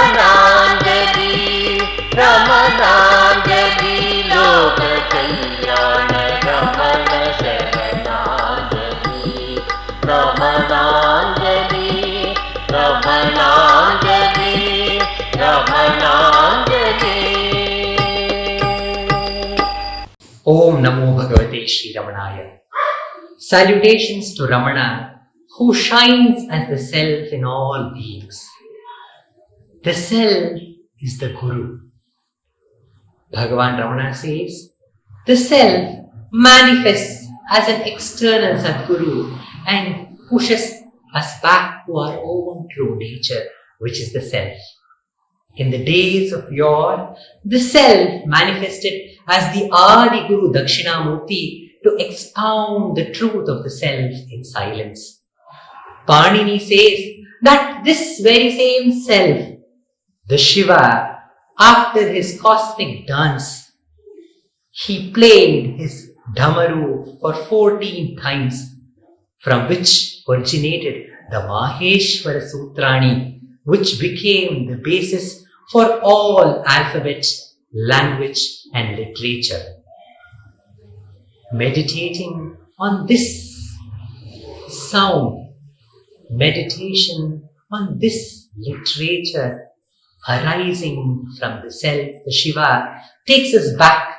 रमणांजलि रमणांजलि लोक कल्याण रमण शरणांजलि रमणांजलि रमणांजलि रमणांजलि। Om Namo Bhagavate Sri Ramanaya. Salutations to Ramana, who shines as the self in all beings. The self is the Guru. Bhagavan Ramana says, the self manifests as an external Sadguru and pushes us back to our own true nature, which is the self. In the days of yore, the self manifested as the Adi Guru Dakshinamurti to expound the truth of the self in silence. Panini says that this very same self, the Shiva, after his cosmic dance, he played his Dhamaru for 14 times, from which originated the Maheshwara Sutrani, which became the basis for all alphabet, language and literature. Meditating on this sound, meditation on this literature arising from the self, the Shiva, takes us back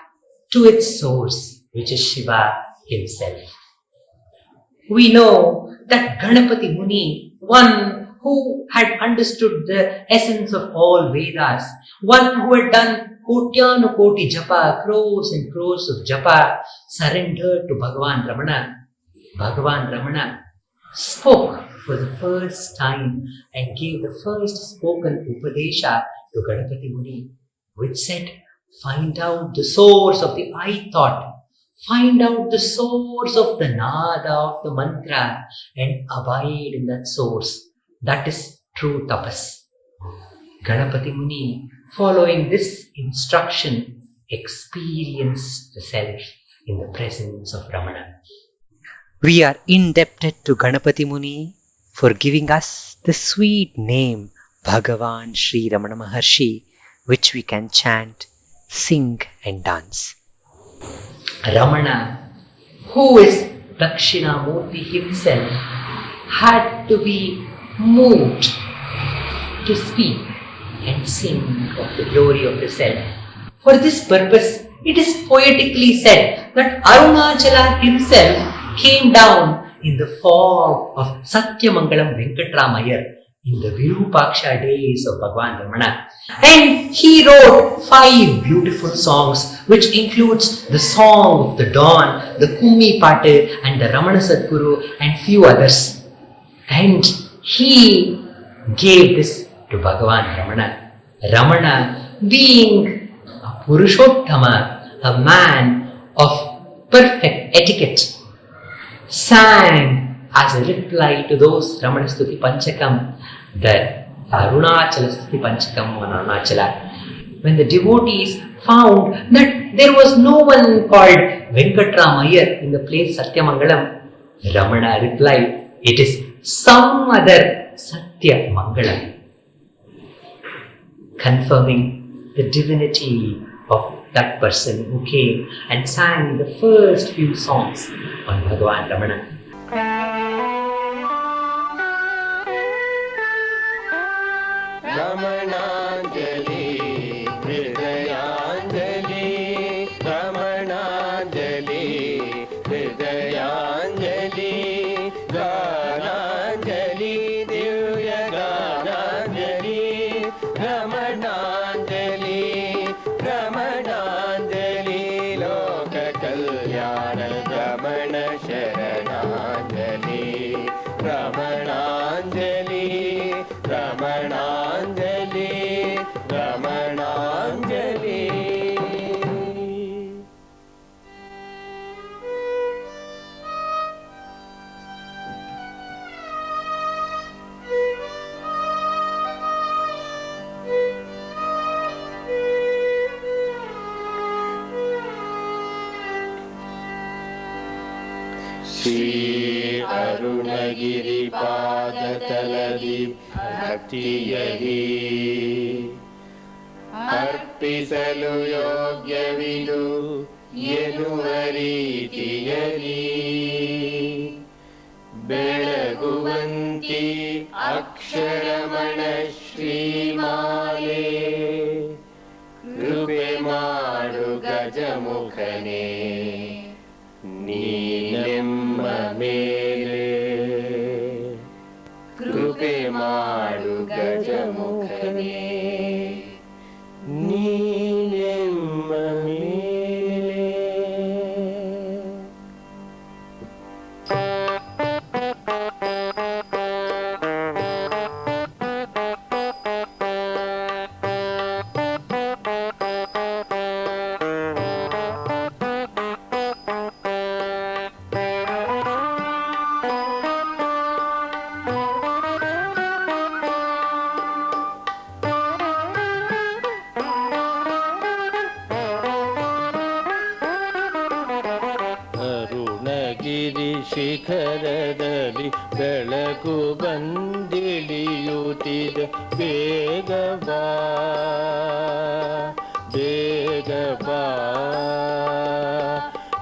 to its source, which is Shiva himself. We know that Ganapati Muni, one who had understood the essence of all Vedas, one who had done Kotyanu Koti Japa, crores and crores of Japa, surrendered to Bhagavan Ramana. Bhagavan Ramana spoke for the first time and gave the first spoken Upadesha to Ganapati Muni, which said, find out the source of the I thought, find out the source of the nada of the mantra and abide in that source. That is true tapas. Ganapati Muni, following this instruction, experienced the self in the presence of Ramana. We are indebted to Ganapati Muni for giving us the sweet name Bhagavan Sri Ramana Maharshi, which we can chant, sing and dance. Ramana, who is Dakshinamurti himself, had to be moved to speak and sing of the glory of the self. For this purpose, it is poetically said that Arunachala himself came down in the form of Satyamangalam Venkatramayar in the Virupaksha days of Bhagavan Ramana. And he wrote 5 beautiful songs, which includes the Song of the Dawn, the Kummi Patu and the Ramana Sadguru and few others. And he gave this to Bhagavan Ramana. Ramana, being a Purushottama, a man of perfect etiquette, sang as a reply to those Ramana Stuti Panchakam, the Arunachala Stuti Panchakam on Arunachala. When the devotees found that there was no one called Venkatramayar in the place Satyamangalam, Ramana replied, it is some other Satyamangalam, confirming the divinity of that person who came and sang the first few songs on Bhagavan Ramana. रमणांजलि हृदयांजलि रमणांजलि हृदयांजलि गानांजलि Divya गानांजलि रमणांजलि रमणांजलि लोक कल्याण रमण शरणांजलि रमणांजलि रमणांजलि रमणांजलि। ಶ್ರೀ ಅರುಣಗಿರಿ ಪಾದತಲದಿ ಭಕ್ತಿಯಲಿ ಅರ್ಪಿಸಲು ಯೋಗ್ಯವಿದು ಎನ್ನುವ ರೀತಿಯಲಿ ಬೆಳಗುವಂತಿ ಅಕ್ಷರಮಣ ಶ್ರೀಮಾಲೆ ಕೃಪೆ ಮಾಡು ಗಜಮುಖನೇ ನೀನೆಮ್ಮ ಮೇಲೆ ಕೃಪೆ ಮಾಡು ಗಜಮುಖನೇ ನೀನೆಮ್ಮ ಮೇಲೆ. ಅರುಣಗಿರಿ ಶಿಖರದಲ್ಲಿ ಬೆಳಕು ಬಂದಿಳಿಯುತ್ತಿದೆ ಬೇಗ ಬಾ ಬೇಗ ಬಾ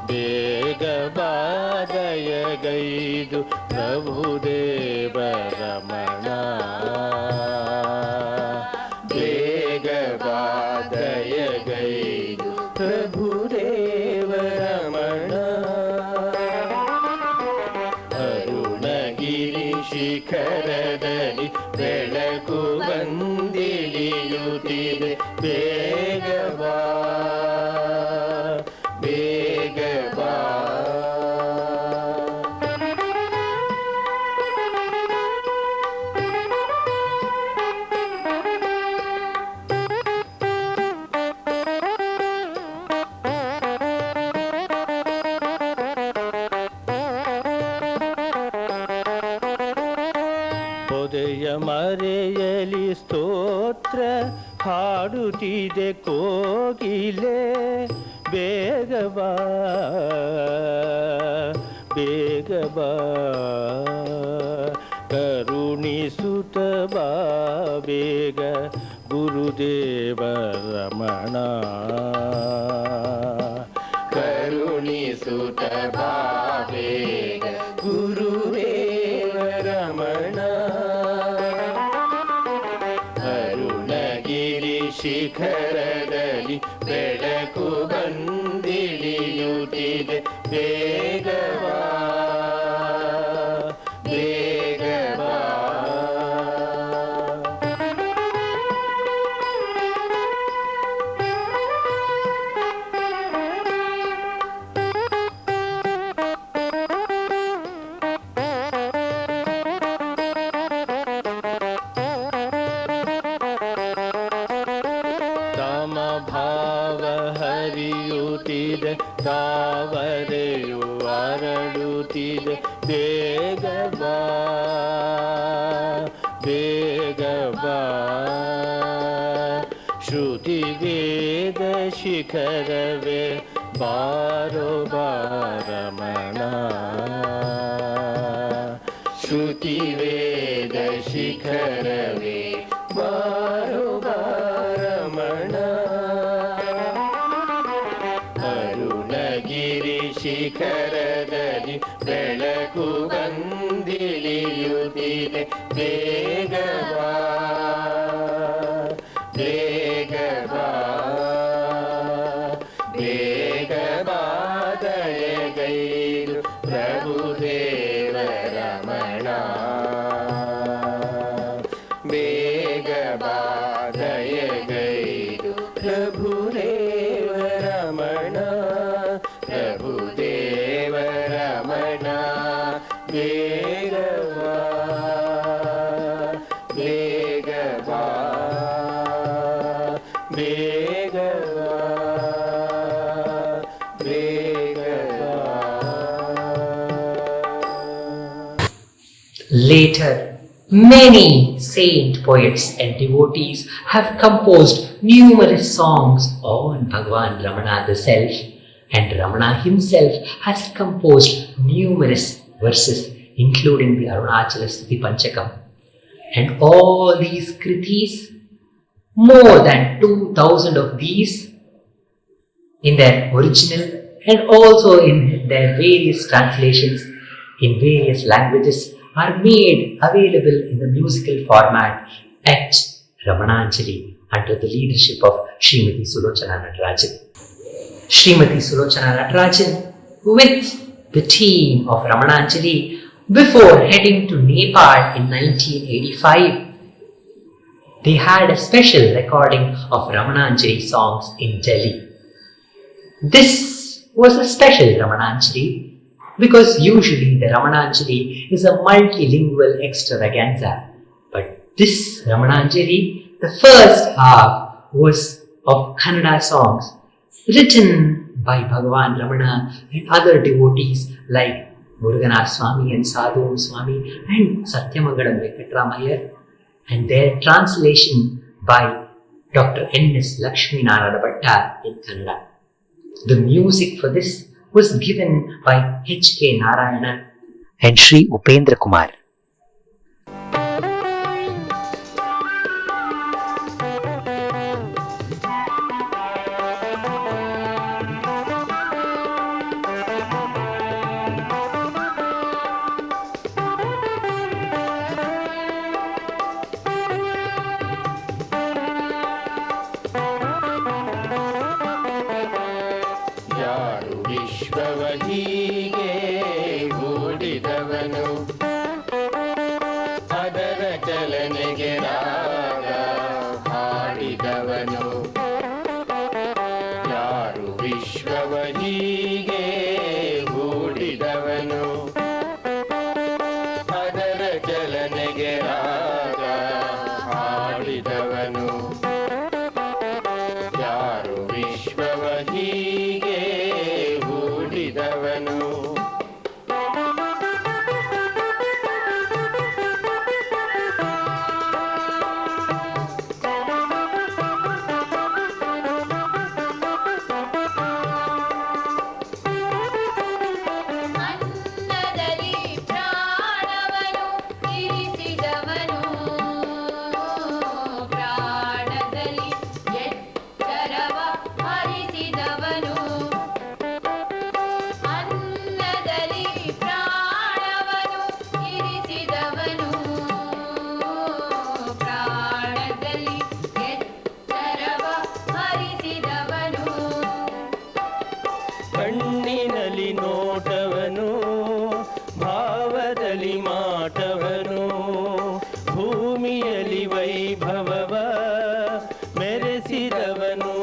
ಬೇಗ ಬಾ ದಯಗೈದು ಪ್ರಭುದೇವ ರಮಣ ಬೇಗ ಬಾ ದಯಗೈದು ಪ್ರಭುದೇವ ರಮಣ ಅರುಣಗಿರಿ ಶಿಖರದಲ್ಲಿ ಬೆಳಕು ಬಂದಿಳಿಯುತ್ತಿದೆ ಬೇಗ ಬಾ ಬೇಗ ಬಾ. ಪೊದೆಯ ಮರೆಯಲಿ ಸ್ತೋತ್ರ ಹಾಡುತ್ತಿದೆ ಕೋಗಿಲೆ ಬೇಗ ಬಾ ಬೇಗ ಬಾ ಕರುಣಿಸುತ್ತ ಬಾ ಬೇಗ ಗುರುದೇವ ರಮಣ ಕರುಣಿಸುತ್ತ ಬಾ ಬೇಗ ಗುರುದೇವ ರಮಣ ಅರುಣಗಿರಿ ಶಿಖರದಲ್ಲಿ ಬೆಳಕು ಬಂದಿಳಿಯುತ್ತಿದೆ ಬೇಗ ಬಾ ಬೇಗ ಬಾ. ಭಾವ ಹರಿಯುತ್ತಿದೆ ತಾವರೆಯು ಅರಳುತ್ತಿದೆ ಬೇಗ ಬಾ ಬೇಗ ಬಾ ಶ್ರುತಿ ವೇದ ಶಿಖರವೇ ಬಾರೋ ಬಾರಮಣ ಶ್ರುತಿ ವೇದ ಶಿಖರವೇ ಬಾರೋ ಬಾರಮಣ ಅರುಣಗಿರಿ ಶಿಖರದಲ್ಲಿ ಬೆಳಕು ಬಂದಿಳಿಯುತ್ತಿದೆ ಬೇಗ ಬಾ ಬೇಗ ಬಾ ಬೇಗ ಬಾ ದಯಗೈದು ಪ್ರಭುದೇವ ರಮಣ ಬೇಗ ಬಾ ದಯಗೈದು ಪ್ರಭುದೇವ ರಮಣ ಪ್ರಭುದೇವ ರಮಣ ಬೇಗ ಬಾ ಬೇಗ ಬಾ ಬೇಗ ಬಾ ಬೇಗ ಬಾ. Later, many saint poets and devotees have composed numerous songs on Bhagavan Ramana the Self, and Ramana himself has composed numerous verses, including the Arunachala Stuti Panchakam. And all these kritis, more than 2,000 of these in their original and also in their various translations in various languages, are made available in the musical format at Ramananjali under the leadership of Srimati Sulochana Natarajan. Srimati Sulochana Natarajan, with the team of Ramananjali, before heading to Nepal in 1985, they had a special recording of Ramananjali songs in Delhi. This was a special Ramananjali because usually the Ramananjali is a multilingual extravaganza. But this Ramananjali, the first half was of Kannada songs written by Bhagavan Ramana and other devotees like Muruganath Swami and Sadhu Swami and Satyamagalam Venkatramaiah, and their translation by Dr. N.S. Lakshmi Narayana Bhatta in Kannada. The music for this was given by H.K. Narayana and Sri Upendra Kumar. ಯಾರು ವಿಶ್ವವ ಹೀಗೆ ಗೂಡಿದವನು, ಅದರ ಚಲನೆಗೆ ರಾಗ ಹಾಡಿದವನು. ಯಾರು ವಿಶ್ವವ ಹೀಗೆ ಗೂಡಿದವನು, ಅದರ ಚಲನೆಗೆ ರಾಗ ಹಾಡಿದವನು. ಯಾರು ವಿಶ್ವವ ಹೀಗೆ ಹೂಡಿದವನು. ಅನ್ನದಲ್ಲಿ ಪ್ರಾಣವನು ಇರಿಸಿದವನು, ಪ್ರಾಣದಲ್ಲಿ ಎಚ್ಚರವ ಹರಿಸಿದವನು. ಅನ್ನದಲ್ಲಿ ಪ್ರಾಣವನು ಇರಿಸಿದವನು, ಪ್ರಾಣದಲ್ಲಿ ಎಚ್ಚರವ ಹರಿಸಿದವನು. ಕಣ್ಣಿನಲ್ಲಿ ನೋಟವನು, ಭಾವದಲ್ಲಿ ಮಾಟವನು, ಭೂಮಿಯಲ್ಲಿ ವೈಭವವ ಮೆರೆಸಿದವನು.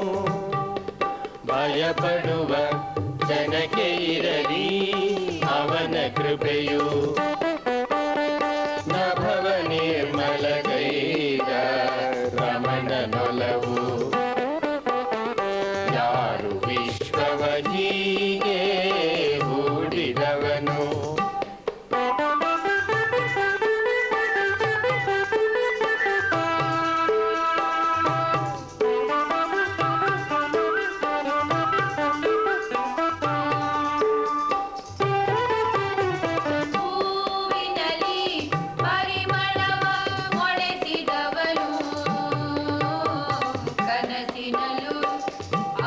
ಭಯಪಡುವ ಜನಕ್ಕೆ ಇರಲಿ ಅವನ ಕೃಪೆಯು, ನಭವ ನಿರ್ಮಲಗೈದ ರಮಣನೊಲವು. ಯಾರು ವಿಶ್ವವ ಹೀಗೆ ಹೂಡಿದವನು. ಹೂವಿನಲ್ಲಿ ಪರಿಮಳವ ಮೊಳೆಸಿದವನು, ಕನಸಿನಲ್ಲೂ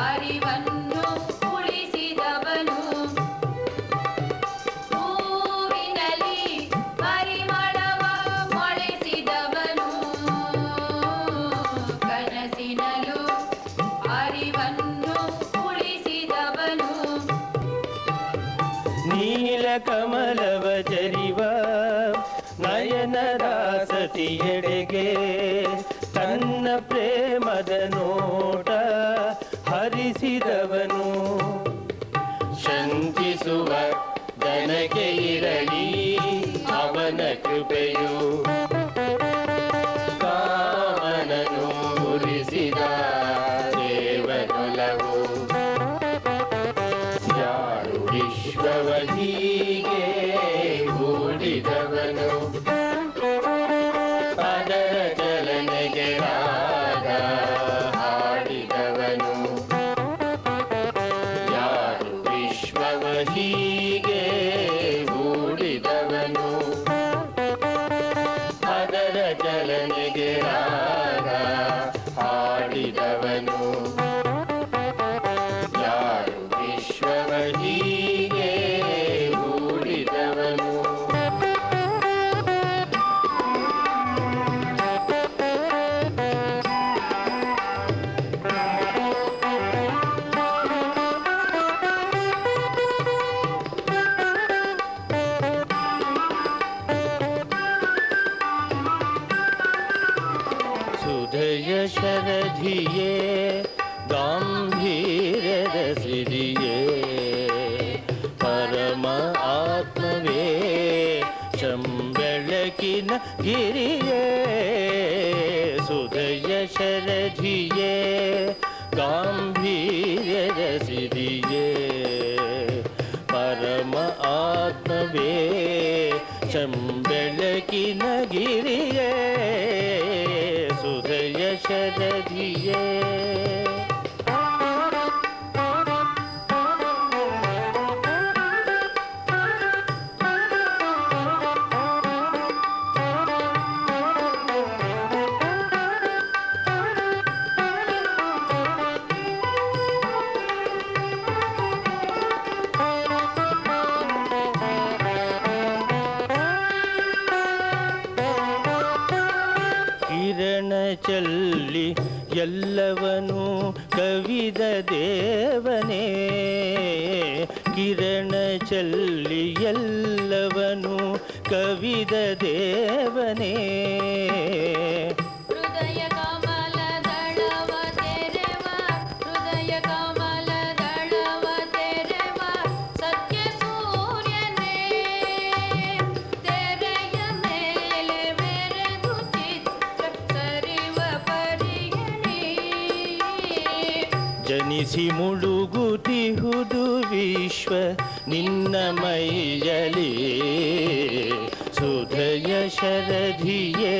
ಅರಿವನ್ನು ಉಳಿಸಿದವನು. ಹೂವಿನಲ್ಲಿ ಪರಿಮಳವ ಮೊಳೆಸಿದವನು, ಕನಸಿನಲ್ಲೂ ಅರಿವನ್ನು ಉಳಿಸಿದವನು. ನೀಲ ಕಮಲವ ಜರಿವ ನಯನರಾಸತಿಯೆಡೆಗೆ ತನ್ನ ಪ್ರೇಮದ ನೋಟ ಹರಿಸಿದವನು. ಶಂಕಿಸುವ ಜನಕ್ಕೆ ಇರಲಿ ಅವನ ಕೃಪೆಯು, ಕಾಮನನು ಉರಿಸಿದ ದೇವನೊಲವು. ಯಾರು ವಿಶ್ವವ ಹೀಗೆ ಹೂಡಿದವನು, ಅದರ ಚಲನೆಗೆ ರಾಗ ಹಾಡಿದವನು. ಯಾರು ವಿಶ್ವವ ಹೀಗೆ ಹೂಡಿದವನು. ಶರಧಿಯೇ ಗಾಂಭೀರ್ಯದ ಸಿರಿಯೇ ಪರಮ ಆತ್ಮವೇ ಶಂಬೆಳಕಿನ ಗಿರಿಯೇ ಸುಧಯ ಶರಧಿಯೇ ಗಾಂಭೀರ್ಯದ ಸಿರಿಯೇ ಪರಮ ಆತ್ಮವೇ ಶಂಬೆಳಕಿನ ಗಿರಿಯೇ ಸುಧಯ ಶರಧಿಯೇ ಕಿರಣ ಚೆಲ್ಲಿ ಎಲ್ಲವನು ಕವಿದ ದೇವನೇ ಕಿರಣ ಚೆಲ್ಲಿ ಎಲ್ಲವನು ಕವಿದ ದೇವನೇ ಹೃದಯ ಕಮಲ ದಳವ ತೆರೆವ ಹೃದಯ ಕಮಲ ದಳವ ತೆರೆವ ಸತ್ಯ ಸೂರ್ಯನೇ ತೆರೆಯ ಮೇಲೆ ಮೆರೆದು ಚಿತ್ರ ಸರಿವ ಪರಿಯಣಿ ಜನಿಸಿ ಮುಳುಗುತ್ತಿಹುದು ವಿಶ್ವ ನಿನ್ನ ಮೈಯಲಿ ಸುಧಯ ಶರಧಿಯೇ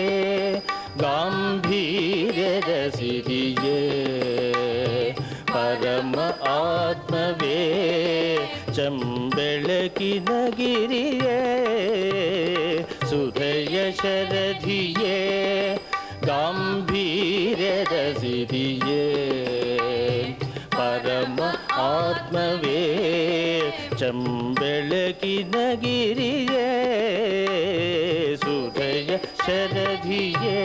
ಗಾಂಭೀರ್ಯದ ಸಿರಿಯೇ ಪರಮ ಆತ್ಮವೇ ಚಂಬೆಳಕಿನ ಗಿರಿಯೇ ಸುಧಯ ಶರಧಿಯೇ ಗಾಂಭೀರ್ಯದ ಸಿರಿಯೇ ಪರಮ ಆತ್ಮವೇ ಚಂಬೆಳಕಿನ ಗಿರಿಯೇ ಸುಧಯ ಶರಧಿಯೇ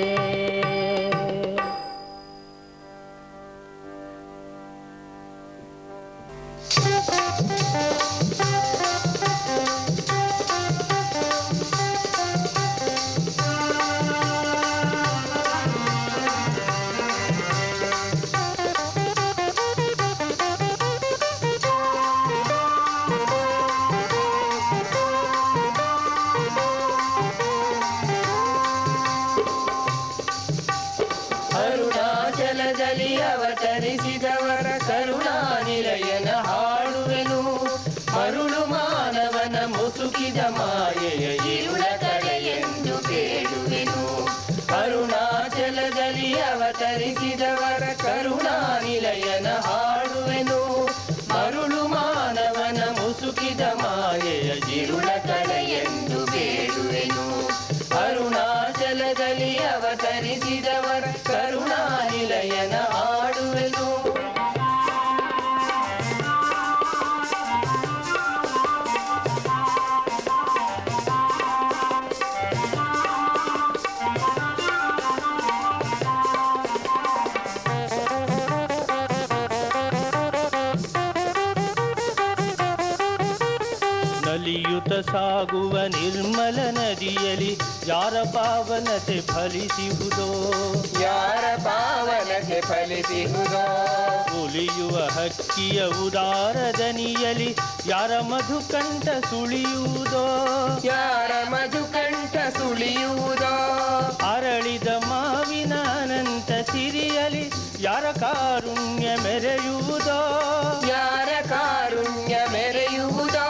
ಅರುಣಾಚಲದಲ್ಲಿ ಅವತರಿಸಿದವರ ಕರುಣಾನಿಲಯನ ಹಾಡುವೆನು ಮರುಳು ಮಾನವನ ಮುಸುಕಿದ ಮಾಯೆಯ ಇರುಳ ಕಳೆಯೆಂದು ಬೇಡುವೆನು ಅರುಣಾಚಲದಲ್ಲಿ ಅವತರಿಸಿದವರ ಕರುಣಾನಿಲಯನ ಹಾಡುವೆನು ಮರುಳು ಮಾನವನ ಮುಸುಕಿದ ಮಾಯೆಯ ಇರುಳ ಕಳೆಯೆಂದು ಬೇಡುವೆನು ಅರುಣಾಚಲದಲ್ಲಿ ಅವತರಿಸಿದವರ ಕರುಣಾನಿಲಯನ ಹಾಡುವೆನು ನಲಿಯುತ ಸಾಗುವ ನಿರ್ಮಲ ನದಿಯಲ್ಲಿ ಯಾರ ಪಾವನತೆ ಫಲಿಸುವುದೋ ಯಾರ ಪಾವನತೆ ಫಲಿಸುವುದೋ ಉಲಿಯುವ ಹಕ್ಕಿಯ ಉದಾರ ದನಿಯಲಿ ಯಾರ ಮಧುಕಂಠ ಸುಳಿಯುವುದೋ ಯಾರ ಮಧುಕಂಠ ಸುಳಿಯುವುದೋ ಅರಳಿದ ಮಾವಿನ ಅನಂತ ಸಿರಿಯಲಿ ಯಾರ ಕಾರುಣ್ಯ ಮೆರೆಯುವುದೋ ಯಾರ ಕಾರುಣ್ಯ ಮೆರೆಯುವುದೋ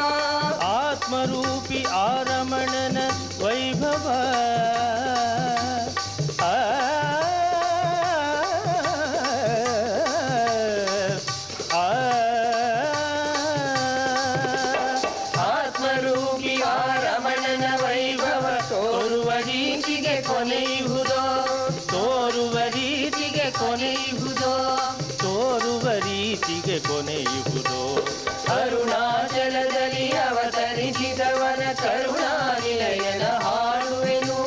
ಆತ್ಮರೂಪಿ ಆರಮಣನ ವೈಭವ ಆತ್ಮರೂಪಿ ಆರಮಣನ ವೈಭವ ತೋರುವ ರೀತಿಗೆ ಕೊನೆಯುವುದೋ ತೋರುವ ರೀತಿಗೆ ಕೊನೆಯುವುದೋ ತೋರುವ ರೀತಿಗೆ ಕೊನೆಯುವುದೋ ಅರುಣಾಚಲದಲ್ಲಿ ಅವತರಿಸಿದವರ ಕರುಣಾನಿಲಯನ ಹಾಡುವೆನು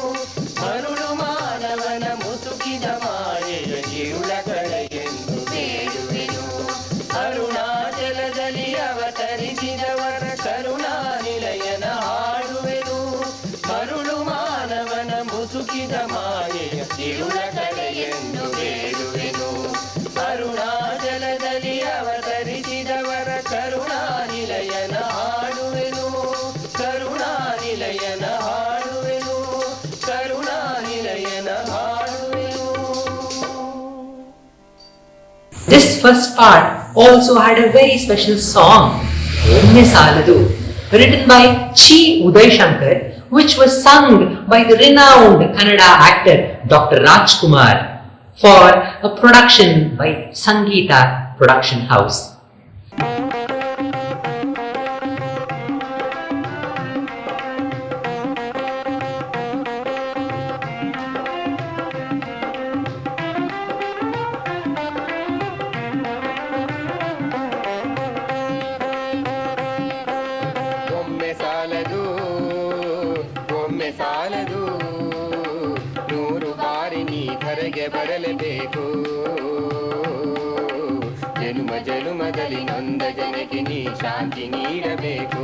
ಮರುಳು ಮಾನವನ ಮುಸುಕಿದ ಮಾಯೆಯ ಇರುಳ ಕಳೆಯೆಂದು ಬೇಡುವೆನು ಅರುಣಾಚಲದಲ್ಲಿ ಅವತರಿಸಿದವರ ಕರುಣಾನಿಲಯನ ಹಾಡುವೆನು ಮರುಳು ಮಾನವನ ಮುಸುಕಿದ ಮಾಯೆಯ ಇರುಳ ಕಳೆಯೆಂದು ಬೇಡುವೆನು This first part also had a very special song, Omme Saladu, written by Chi Uday Shankar, which was sung by the renowned Kannada actor Dr. Rajkumar for a production by Sangeeta Production House. ಒಮ್ಮೆ ಸಾಲದು ಒಮ್ಮೆ ಸಾಲದು ನೂರು ಬಾರಿ ನೀ ಧರೆಗೆ ಬರಲೇಬೇಕು ಜನುಮ ಜನುಮದಲ್ಲಿ ನೊಂದ ಜನಕ್ಕೆ ನೀ ಶಾಂತಿ ನೀಡಬೇಕು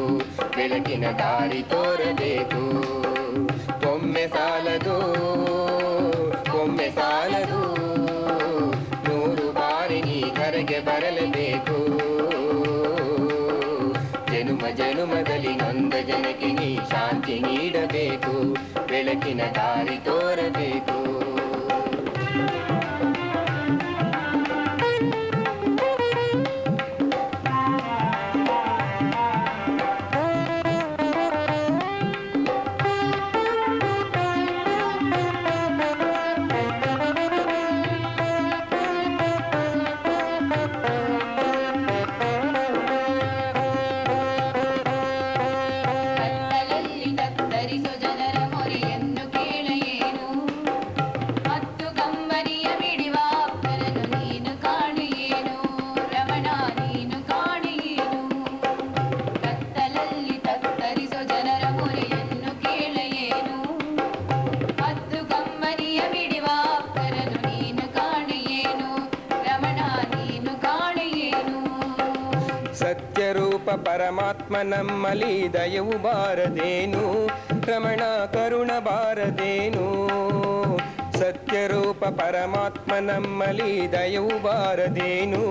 ಬೆಳಕಿನ ದಾರಿ ತೋರಬೇಕು ಒಮ್ಮೆ ಸಾಲದು ಒಮ್ಮೆ ಸಾಲದು ನೂರು ಬಾರಿ ನೀ ಧರೆಗೆ ಬರಲೇಬೇಕು ಜನುಮ ಜನುಮದಲ್ಲಿ ನೊಂದ ಜನಕ್ಕೆ ನೀ ಶಾಂತಿ ನೀಡಬೇಕು ಬೆಳಕಿನ ದಾರಿ ತೋರಬೇಕು ಕತ್ತಲಲ್ಲಿ ತತ್ತರಿಸೋ ಜನರ ಮೊರೆಯನ್ನು ಕೇಳೆಯೇನು ಮತ್ತು ಕಮ್ಮರಿಯ ಬಿಡಿವ ಅಪ್ಪರನ್ನು ನೀನು ಕಾಣೆಯೇನು ರಮಣ ನೀನು ಕಾಣೆಯೇನು ಕತ್ತಲಲ್ಲಿ ತತ್ತರಿಸೋ ಜನರ ಮೊರೆಯನ್ನು ಕೇಳೆಯೇನು ಮತ್ತು ಕಮ್ಮರಿಯ ಬಿಡಿವ ಅಪ್ಪರನ್ನು ನೀನು ಕಾಣೆಯೇನು ರಮಣ ನೀನು ಕಾಣೆಯೇನು ಸತ್ಯರೂಪ ಪರಮಾತ್ಮ ನಮ್ಮಲ್ಲಿ ದಯವು ಬಾರದೇನು ರಮಣ ಕರುಣ ಬಾರದೇನು ಸತ್ಯರೂಪ ಪರಮಾತ್ಮ ನಮ್ಮಲ್ಲಿ ದಯವು ಬಾರದೇನು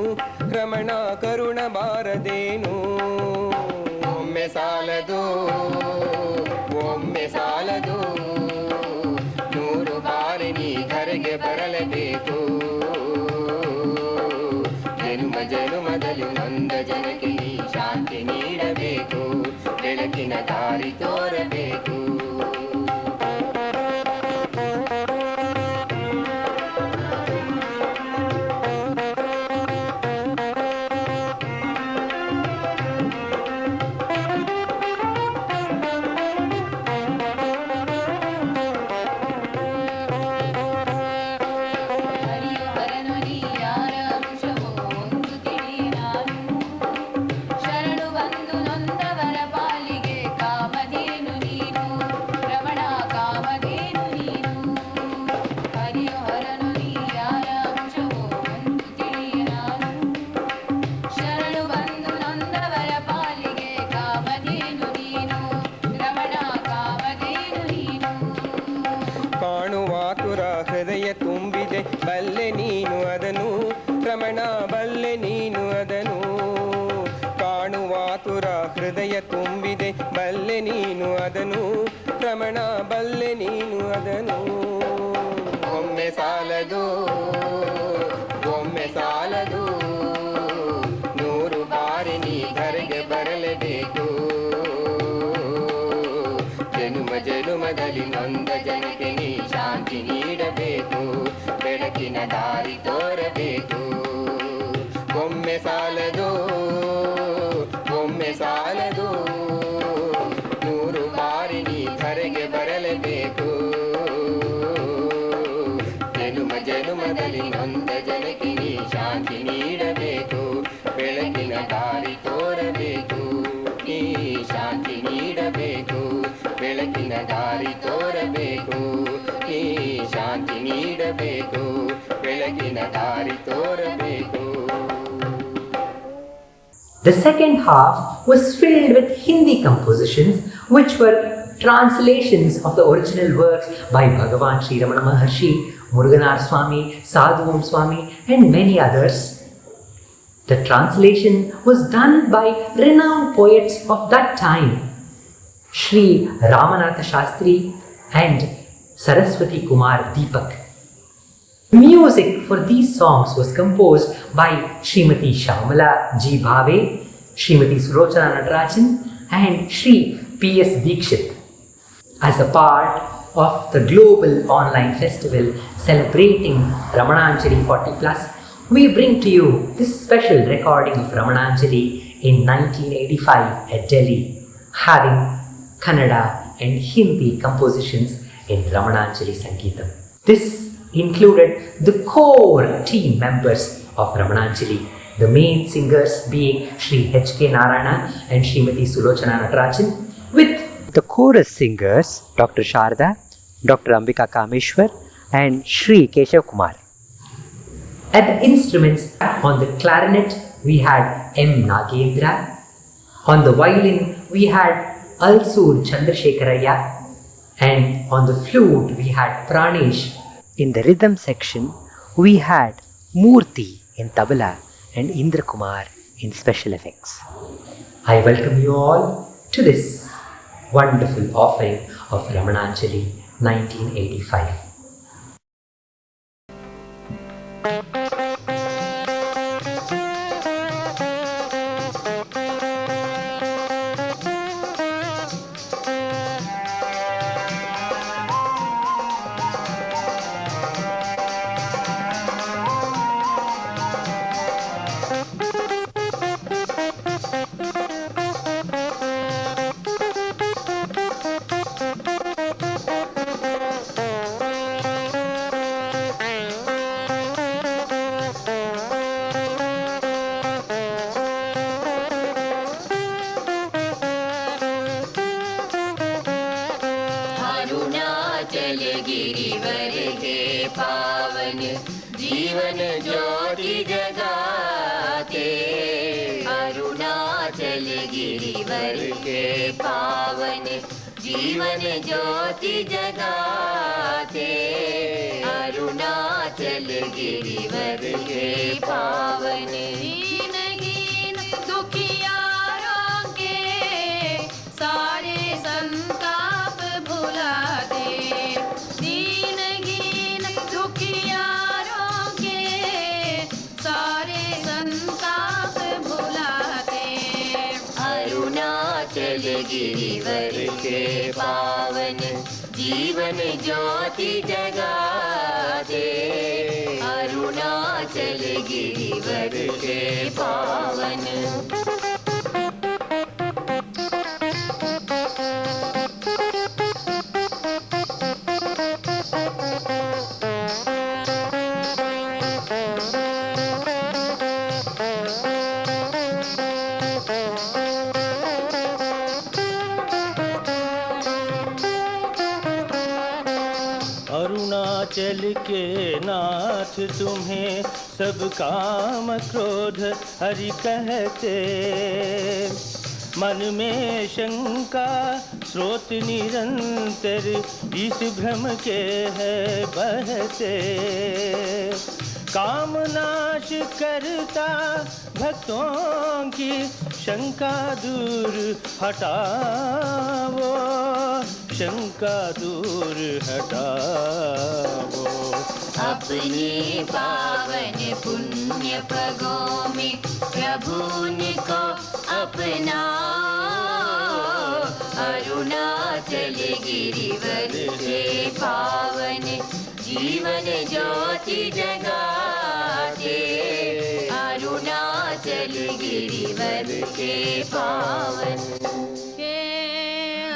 ರಮಣ ಕರುಣ ಬಾರದೇನು ಒಮ್ಮೆ ಸಾಲದು ಒಮ್ಮೆ ಸಾಲದು ನೂರು ಬಾರಿ ನೀ ಧರೆಗೆ ಬರಲೇಬೇಕು ಜನುಮ ಜನುಮದಲ್ಲಿ ನೊಂದ ಜನಕ್ಕೆ ನೀ ಶಾಂತಿ ನೀಡಬೇಕು ಬೆಳಕಿನ ದಾರಿ ತೋರಬೇಕು ಹರಿಯು ಹರನು ನೀ ಯಾರ ಅಂಶವೋ ಒಂದು ತಿಳಿ ನಾನು ಶರಣು ಬಂದು ನೊಂದವರ ಪಾಲಿಗೆ ಕಾಮಧೇನು ನೀನು ರಮಣ ಕಾಮಧೇನು ನೀನು ಹರಿಯು ಹರನು ನೀ ಯಾರ ಅಂಶವೋ ಒಂದು ತಿಳಿ ನಾನು ಶರಣು ಬಂದು ನೊಂದವರ ಪಾಲಿಗೆ ಕಾಮಧೇನು ನೀನು ರಮಣ ಕಾಮಧೇನು ನೀನು ಕಾಣುವಾತುರ ಹೃದಯ ತುಂಬಿದೆ ಬಲ್ಲೆ ನೀನು ಅದನು ರಮಣ ಬಲ್ಲೆ ನೀನು ಅದನು ಕಾಣುವಾತುರ ಹೃದಯ ತುಂಬಿದೆ ಬಲ್ಲೆ ನೀನು ಅದನು ರಮಣ ಬಲ್ಲೆ ನೀನು ಅದನು ಒಮ್ಮೆ ಸಾಲದು ಒಮ್ಮೆ ಸಾಲದು ನೂರು ಬಾರಿ ನೀ ಧರೆಗೆ ಬರಲೇಬೇಕು ಜನುಮ ಜನುಮದಲ್ಲಿ ನೊಂದ ಜನಕ್ಕೆ ನೀ ಶಾಂತಿ ನೀಡಬೇಕು ಬೆಳಕಿನ ದಾರಿ ತೋರಬೇಕು ಒಮ್ಮೆ ಸಾಲದು ಒಮ್ಮೆ ಸಾಲದು ನೂರು ಬಾರಿ ನೀ ಧರೆಗೆ ಬರಲೇಬೇಕು ಜನುಮ ಜನುಮದಲ್ಲಿ ನೊಂದ ಜನಕ್ಕೆ ನೀ ಶಾಂತಿ ನೀಡಬೇಕು ಬೆಳಕಿನ ದಾರಿ ತೋರಬೇಕು ನೀ ಶಾಂತಿ ನೀಡಬೇಕು ಬೆಳಕಿನ ದಾರಿ ತೋರಬೇಕು ನೀ ಶಾಂತಿ ನೀಡಬೇಕು ಬೆಳಕಿನ ದಾರಿ ತೋರಬೇಕು The second half was filled with Hindi compositions, which were translations of the original works by Bhagavan Sri Ramana Maharshi, Muruganar Swami, Sadhuvam Swami, and many others. The translation was done by renowned poets of that time, Sri Ramanatha Shastri and Saraswati Kumar Deepak. Music for these songs was composed by Srimati Shamala G. Bhave, Srimati Sulochana Natarajan and Sri P.S. Dikshit. As a part of the global online festival celebrating Ramananjali 40+, we bring to you this special recording of Ramananjali in 1985 at Delhi, having Kannada and Hindi compositions in Ramananjali Sangeetam. This included the core team members of Ramananjali, the main singers being Sri H.K. Narayana and Srimati Sulochana Natarajan, with The chorus singers Dr. Sharda, Dr. Ambika Kameshwar and Sri Keshav Kumar. at the instruments. On the clarinet we had M. Nagendra, on the violin we had Alsur Chandrasekharaya, and on the flute we had Pranesh. In the rhythm section, we had Murthy in tabla and Indra Kumar in special effects. I welcome you all to this wonderful offering of Ramananjali 1985. Arunachal Girivar के पावन जीवन ज्योति जगाते, अरुणाचल गिरिवर के पावन जीवन ज्योति जगाते, अरुणाचल गिरिवर के पावन दीनहीन दुखियारों के सारे संताप भुलाते, दीनहीन दुखियारों के सारे संताप भुलाते, अरुणाचल गिरिवर के पावन जीवन ज्योति जगाते, अरुणाचल गिरिवर के पावन। अरुणाचल के नाथ तुम्हें सब काम क्रोध हरि कहते, मन में शंका स्रोत निरंतर इस भ्रम के है बहते, काम नाश करता भक्तों की शंका दूर हटाओ, शंका दूर हटाओ। अपने पावन पुण्य पगों में प्रभु को अपनाओ, अरुणाचल गिरिवर के पावन जीवन ज्योति जगाते, अरुणाचल गिरिवर के पावन। हे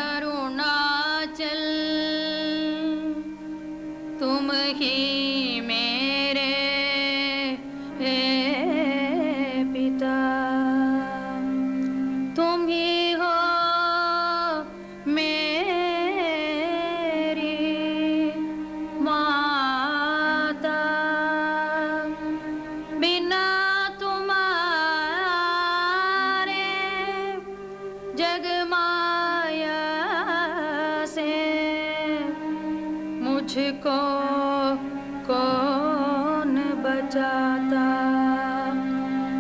अरुणाचल तुम ही मेरे हे पिता, तुम ही हो मेरी माता, बिना तुम्हारे जग माया से मुझको कौन बचाता,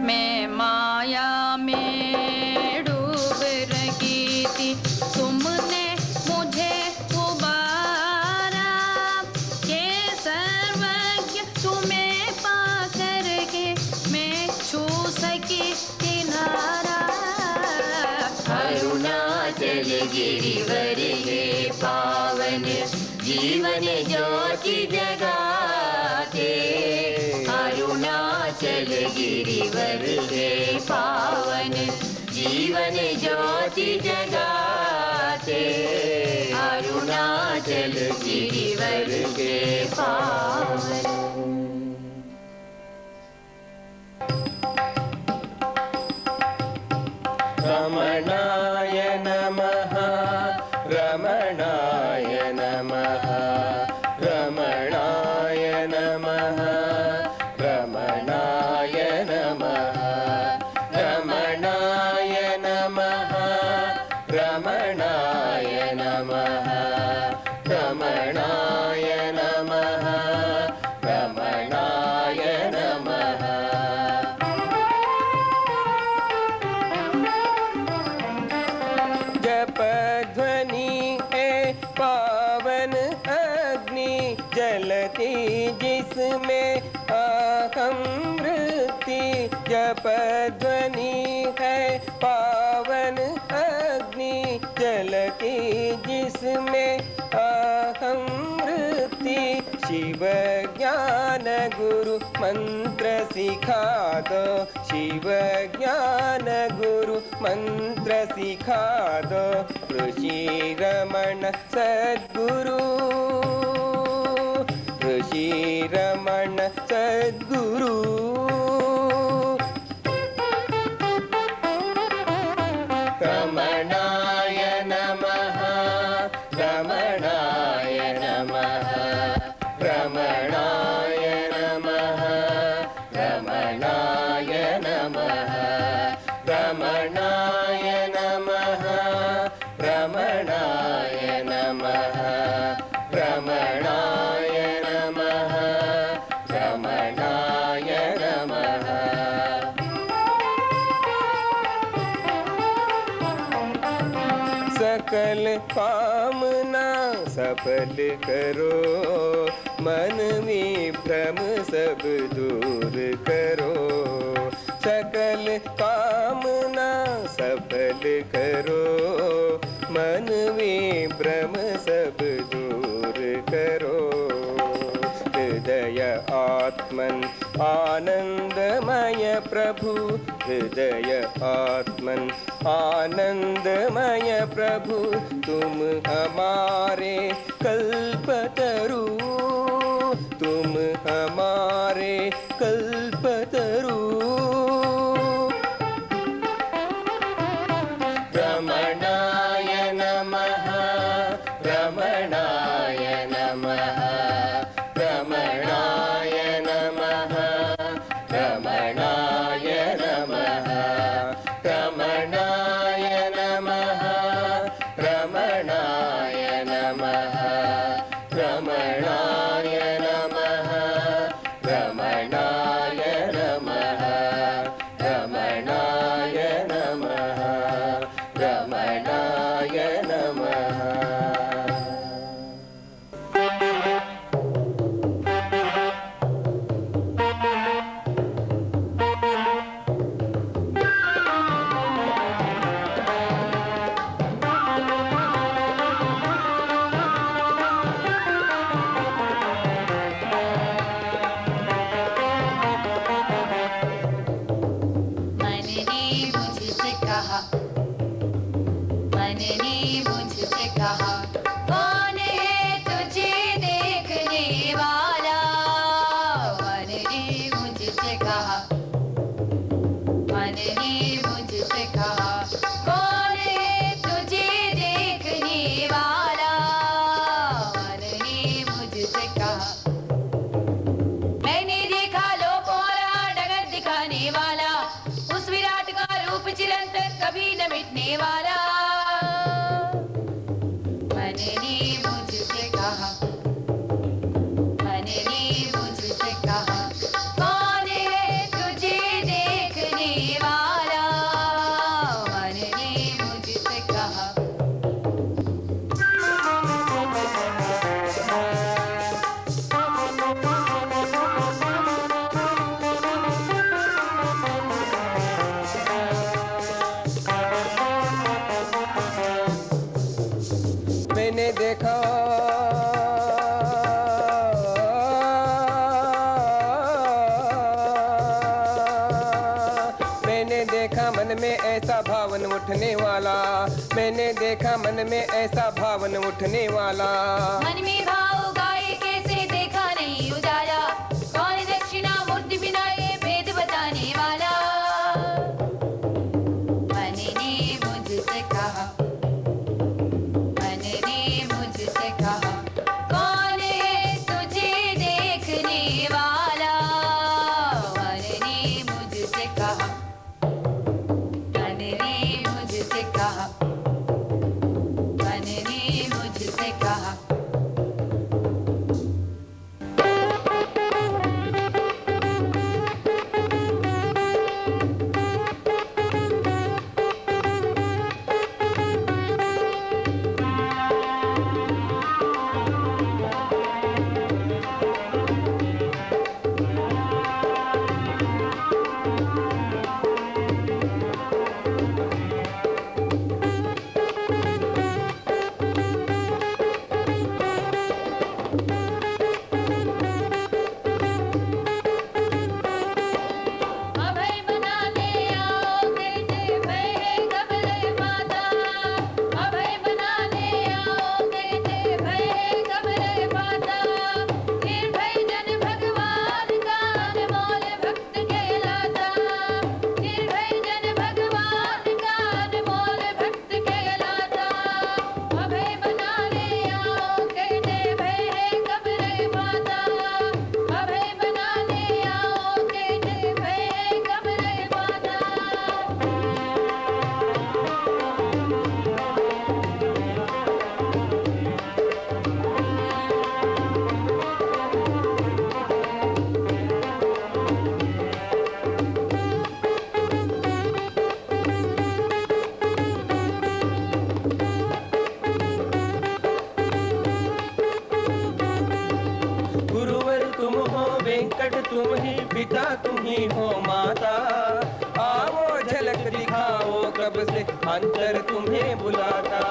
मैं माया में डूब रही थी, तुमने मुझे उबारा, ये सर्वज्ञ गिरिवर हे पावन जीवन ज्योति जगाते अरुणाचल गिरिवर हे पावन जीवन ज्योति जगाते अरुणाचल गिरिवर हे पावन। रमणाय नमः रमणाय नमः रमणाय नमः रमणाय नमः रमणाय नमः रमणाय नमः रमणाय नमः रमणाय नमः। जपध्वनि है पावन अग्नि जलती जिसमें अहम वृत्ति। जपध्वनि है पावन अग्नि जलती जिसमें अहम वृत्ति। शिव ज्ञान गुरु मंत्र सिखा दो शिव ज्ञान गुरु मंत्र सिखा दो। ऋषि रमण सद्गुरु ऋषि रमण सद्गुरु। रमणाय नमः रमणाय नमः रमणाय नमः रमणाय नमः रमणाय नमः रमणाय नमः रमणाय नमः रमणाय नमः। सकल कामना सफल करो मन विभ्रम सब दूर करो। सकल कामना सफल करो मन विभ्रम सब दूर करो। हृदय आत्मन आनंदमय प्रभु हृदय आत्मन आनंदमय प्रभु। तुम हमारे कल्पतरु तुम हमारे कल्पतरु। रमणाय नमः रमणाय नमः रमणाय नमः रमणाय नमः रमणाय नमः रमणाय नमः। मैंने देखा मन में ऐसा भावन उठने वाला, मैंने देखा मन में ऐसा भावन उठने वाला। मन में भाव गाए कैसे देखा नहीं उजाला, कौन दक्षिणा मूर्ति बिना ये भेद बताने वाला। मन ने मुझसे कहा, मन ने मुझसे कहा, कौन है तुझे देखने वाला। मन ने मुझसे कहा, मन ने मुझसे कहा, मन ने मुझसे कहा। अभय बनाने आओ कहते भय घबराए माता, अभय बनाने आओ कहते भय घबराए माता। निर्भय जन भगवान का अनमोल भक्त कहलाता, निर्भय जन भगवान का अनमोल भक्त कहलाता। अभय बनाने आओ कहते भय घबराए माता, अभय बनाने आओ कहते भय घबराए माता। गुरुवर तुम हो वेंकट तुम ही पिता तुम ही हो माता। आओ झलक दिखाओ कब से अंतर तुम्हें बुलाता।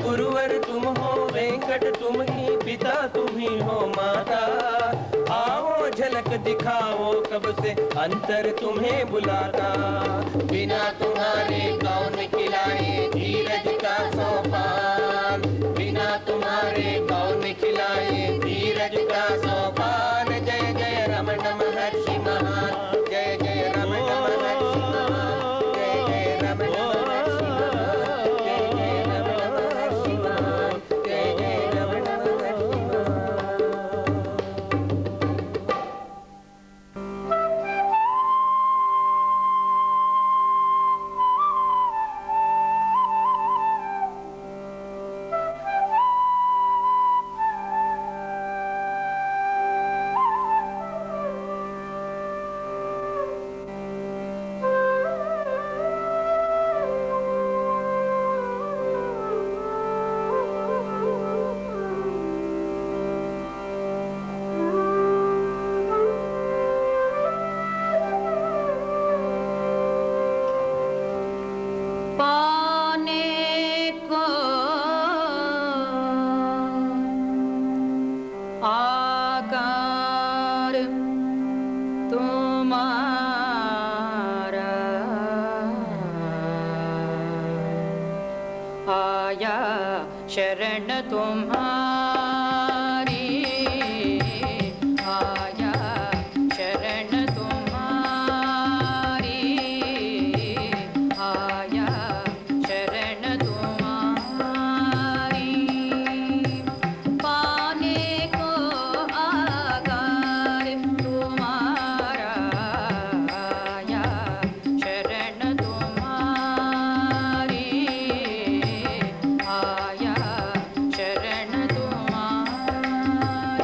गुरुवर तुम हो वेंकट तुम ही पिता तुम ही हो माता। आओ झलक दिखाओ कब से अंतर तुम्हें बुलाता। बिना तुम्हारे कौन खिलाए धीरज का सोपान, बिना तुम्हारे कौन खिलाए धीरज का सोपान। जय जय रमण महर्षि महान, जय जय रमण महर्षि महान, जय जय रमण महर्षि महान, जय जय रमण महर्षि महान, जय जय रमण महर्षि महान। पाने को आकार तुम्हारा आया शरण तुम्हारी, आया शरण तुम्हारी, आया शरण तुम्हारी। पाने को आकार तुम्हारा आया शरण तुम्हारी, आया शरण तुम्हारी।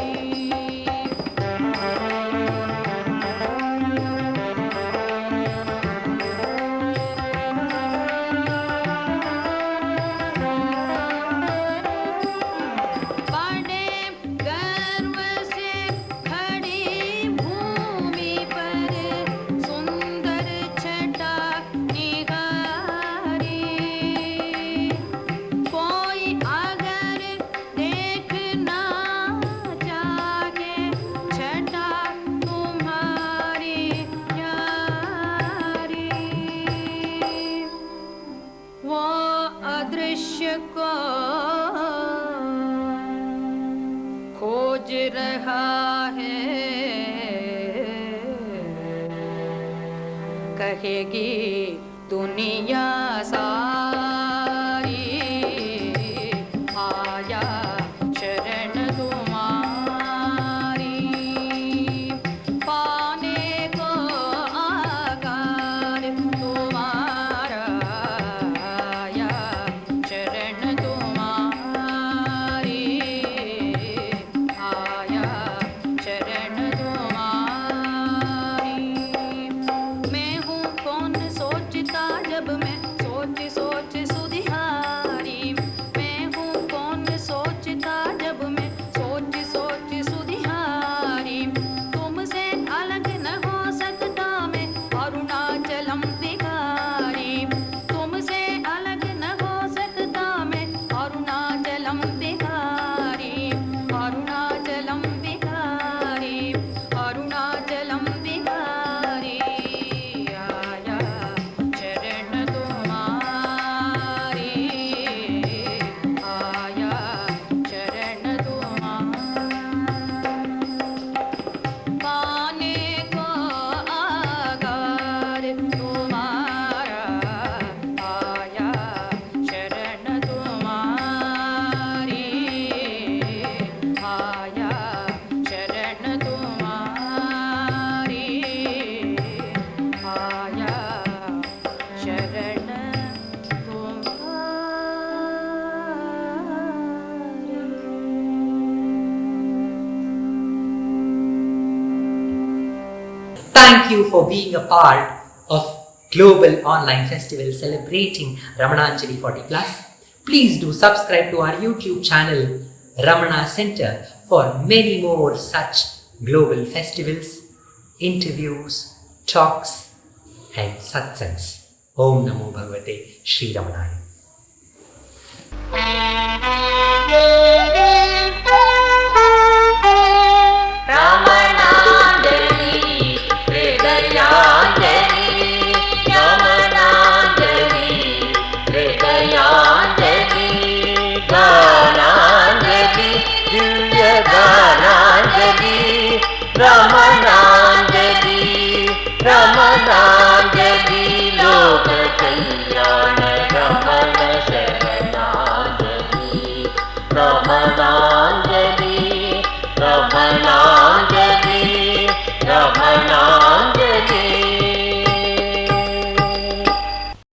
खोज रहा है, कहेगी दुनिया सारी आया शरण तुम्हारी। पाने को आकार तुम्हारा आया शरण तुम्हारी आया शरण तुम्हारी। मैं हूँ कौन सोचता जब मैं सोच सोच सुधिहारी। मैं हूँ कौन सोचता जब मैं सोच सोच सुधिहारी। तुमसे अलग न हो सकता मैं अरुणाचलम बिहारी। तुमसे अलग न हो सकता मैं अरुणाचलम बिहारी। अरुणाचलम बिहारी अरुणाचलम बिहारी आया शरण तुम्हारी आया शरण तुम्हारी। पाने को आगार तुम्हारा आया शरण तुम्हारी आया शरण तुम्हारी आया शरण तुम्हारी। Thank you for being a part of Global Online Festival celebrating Ramananjali 40+. Please do subscribe to our YouTube channel Ramana Center for many more such global festivals, interviews, talks and satsangs. Om Namo Bhagavate Sri Ramanaya.